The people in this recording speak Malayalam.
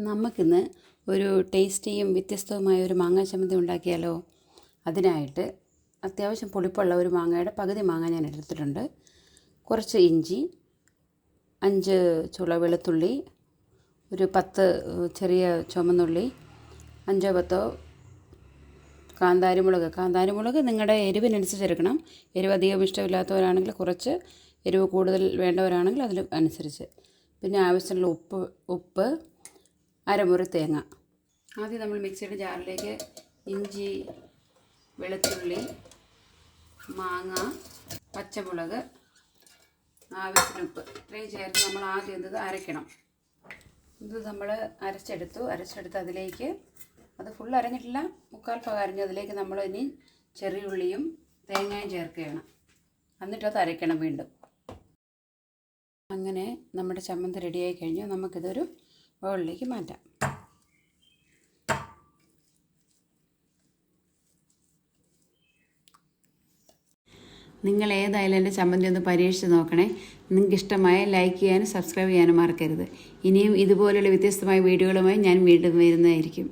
നമുക്കിന്ന് ഒരു ടേസ്റ്റിയും വ്യത്യസ്തവുമായ ഒരു മാങ്ങാ ചമ്മന്തി ഉണ്ടാക്കിയാലോ. അതിനായിട്ട് അത്യാവശ്യം പുളിപ്പുള്ള ഒരു മാങ്ങയുടെ പകുതി മാങ്ങ ഞാൻ എടുത്തിട്ടുണ്ട്. കുറച്ച് ഇഞ്ചി, 5 ചുള വെളുത്തുള്ളി, ഒരു 10 ചെറിയ ചുമന്നുള്ളി, 5-10 കാന്താരിമുളക് നിങ്ങളുടെ എരിവിനനുസരിച്ച് എടുക്കണം. എരിവ് അധികം ഇഷ്ടമില്ലാത്തവരാണെങ്കിൽ കുറച്ച്, എരിവ് കൂടുതൽ വേണ്ടവരാണെങ്കിൽ അതിൽ അനുസരിച്ച്. പിന്നെ ആവശ്യമുള്ള ഉപ്പ്, അരമുറി തേങ്ങ. ആദ്യം നമ്മൾ മിക്സിയുടെ ജാറിലേക്ക് ഇഞ്ചി, വെളുത്തുള്ളി, മാങ്ങ, പച്ചമുളക്, ആവശ്യത്തിന് ഉപ്പ് ഇത്രയും ചേർത്ത് നമ്മൾ ആദ്യം ഇത് അരയ്ക്കണം. ഇത് നമ്മൾ അരച്ചെടുത്ത് അതിലേക്ക്, അത് ഫുൾ അരഞ്ഞിട്ടില്ല, മുക്കാൽ ഭാഗം അരഞ്ഞ് അതിലേക്ക് നമ്മൾ ഇനി ചെറിയുള്ളിയും തേങ്ങയും ചേർക്കുകയാണ്. എന്നിട്ടത് അരയ്ക്കണം വീണ്ടും. അങ്ങനെ നമ്മുടെ ചമ്മന്തി റെഡിയായി കഴിഞ്ഞു. നമുക്കിതൊരു ബൗളിലേക്ക് മാറ്റാം. നിങ്ങൾ ഏതായാലും എൻ്റെ ചമ്മന്തി ഒന്ന് പരീക്ഷിച്ച് നോക്കണേ. നിങ്ങൾക്ക് ഇഷ്ടമായ ലൈക്ക് ചെയ്യാനും സബ്സ്ക്രൈബ് ചെയ്യാനും മറക്കരുത്. ഇനിയും ഇതുപോലുള്ള വ്യത്യസ്തമായ വീഡിയോകളുമായി ഞാൻ വീണ്ടും വരുന്നതായിരിക്കും.